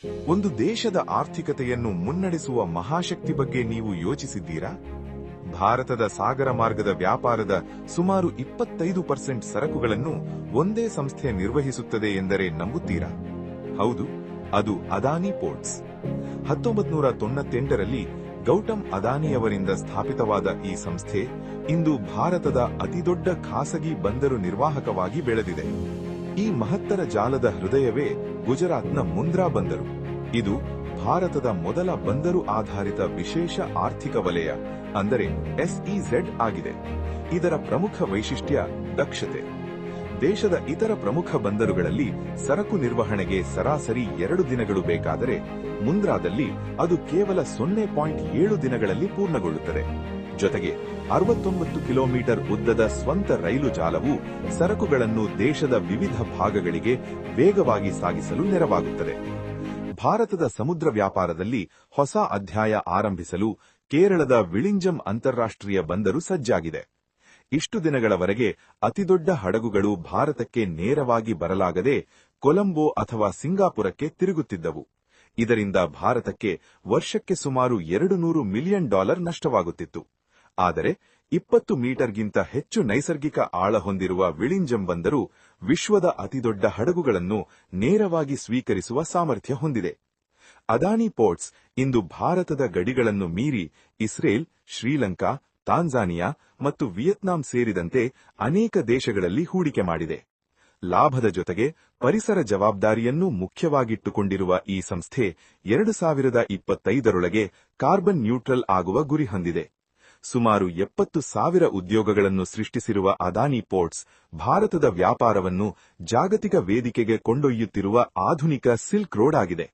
ಒಂದು ದೇಶದ ಆರ್ಥಿಕತೆಯನ್ನು ಮುನ್ನಡೆಸುವ ಮಹಾಶಕ್ತಿ ಬಗ್ಗೆ ನೀವು ಯೋಚಿಸಿದ್ದೀರಾ? ಭಾರತದ ಸಾಗರ ಮಾರ್ಗದ ವ್ಯಾಪಾರದ ಸುಮಾರು 25% ಸರಕುಗಳನ್ನು ಒಂದೇ ಸಂಸ್ಥೆ ನಿರ್ವಹಿಸುತ್ತದೆ ಎಂದರೆ ನಂಬುತ್ತೀರಾ? ಹೌದು, ಅದು ಅದಾನಿ ಪೋರ್ಟ್ಸ್. 1998ರಲ್ಲಿ ಗೌತಮ್ ಅದಾನಿಯವರಿಂದ ಸ್ಥಾಪಿತವಾದ ಈ ಸಂಸ್ಥೆ ಇಂದು ಭಾರತದ ಅತಿದೊಡ್ಡ ಖಾಸಗಿ ಬಂದರು ನಿರ್ವಾಹಕವಾಗಿ ಬೆಳೆದಿದೆ. ಈ ಮಹತ್ತರ ಜಾಲದ ಹೃದಯವೇ ಗುಜರಾತ್ನ ಮುಂದ್ರಾ ಬಂದರು. ಇದು ಭಾರತದ ಮೊದಲ ಬಂದರು ಆಧಾರಿತ ವಿಶೇಷ ಆರ್ಥಿಕ ವಲಯ ಅಂದರೆ ಎಸ್ಇಝೆಡ್ ಆಗಿದೆ. ಇದರ ಪ್ರಮುಖ ವೈಶಿಷ್ಟ್ಯ ದಕ್ಷತೆ. ದೇಶದ ಇತರ ಪ್ರಮುಖ ಬಂದರುಗಳಲ್ಲಿ ಸರಕು ನಿರ್ವಹಣೆಗೆ ಸರಾಸರಿ 2 ದಿನಗಳು ಬೇಕಾದರೆ ಮುಂದ್ರಾದಲ್ಲಿ ಅದು ಕೇವಲ 0.7 ದಿನಗಳಲ್ಲಿ ಪೂರ್ಣಗೊಳ್ಳುತ್ತದೆ. ಜೊತೆಗೆ 69 ಕಿಲೋಮೀಟರ್ ಉದ್ದದ ಸ್ವಂತ ರೈಲು ಜಾಲವು ಸರಕುಗಳನ್ನು ದೇಶದ ವಿವಿಧ ಭಾಗಗಳಿಗೆ ವೇಗವಾಗಿ ಸಾಗಿಸಲು ನೆರವಾಗುತ್ತದೆ. ಭಾರತದ ಸಮುದ್ರ ವ್ಯಾಪಾರದಲ್ಲಿ ಹೊಸ ಅಧ್ಯಾಯ ಆರಂಭಿಸಲು ಕೇರಳದ ವಿಳಿಂಜಂ ಅಂತಾರಾಷ್ಟ್ರೀಯ ಬಂದರು ಸಜ್ಜಾಗಿದೆ. ಇಷ್ಟು ದಿನಗಳವರೆಗೆ ಅತಿದೊಡ್ಡ ಹಡಗುಗಳು ಭಾರತಕ್ಕೆ ನೇರವಾಗಿ ಬರಲಾಗದೆ ಕೊಲಂಬೋ ಅಥವಾ ಸಿಂಗಾಪುರಕ್ಕೆ ತಿರುಗುತ್ತಿದ್ದವು. ಇದರಿಂದ ಭಾರತಕ್ಕೆ ವರ್ಷಕ್ಕೆ ಸುಮಾರು $200 ಮಿಲಿಯನ್ ನಷ್ಟವಾಗುತ್ತಿತ್ತು. ಆದರೆ 20 ಮೀಟರ್ಗಿಂತ ಹೆಚ್ಚು ನೈಸರ್ಗಿಕ ಆಳ ಹೊಂದಿರುವ ವಿಳಿಂಜಂ ಬಂದರು ವಿಶ್ವದ ಅತಿದೊಡ್ಡ ಹಡಗುಗಳನ್ನು ನೇರವಾಗಿ ಸ್ವೀಕರಿಸುವ ಸಾಮರ್ಥ್ಯ ಹೊಂದಿದೆ. ಅದಾನಿ ಪೋರ್ಟ್ಸ್ ಇಂದು ಭಾರತದ ಗಡಿಗಳನ್ನು ಮೀರಿ ಇಸ್ರೇಲ್, ಶ್ರೀಲಂಕಾ, ತಾಂಜಾನಿಯಾ ಮತ್ತು ವಿಯೆಟ್ನಾಂ ಸೇರಿದಂತೆ ಅನೇಕ ದೇಶಗಳಲ್ಲಿ ಹೂಡಿಕೆ ಮಾಡಿದೆ. ಲಾಭದ ಜೊತೆಗೆ ಪರಿಸರ ಜವಾಬ್ದಾರಿಯನ್ನೂ ಮುಖ್ಯವಾಗಿಟ್ಟುಕೊಂಡಿರುವ ಈ ಸಂಸ್ಥೆ 2025ರೊಳಗೆ ಕಾರ್ಬನ್ ನ್ಯೂಟ್ರಲ್ ಆಗುವ ಗುರಿ ಹೊಂದಿದೆ. ಸುಮಾರು 70,000 ಉದ್ಯೋಗಗಳನ್ನು ಸೃಷ್ಟಿಸಿರುವ ಅದಾನಿ ಪೋರ್ಟ್ಸ್ ಭಾರತದ ವ್ಯಾಪಾರವನ್ನು ಜಾಗತಿಕ ವೇದಿಕೆಗೆ ಕೊಂಡೊಯ್ಯುತ್ತಿರುವ ಆಧುನಿಕ ಸಿಲ್ಕ್ ರೋಡ್ ಆಗಿದೆ.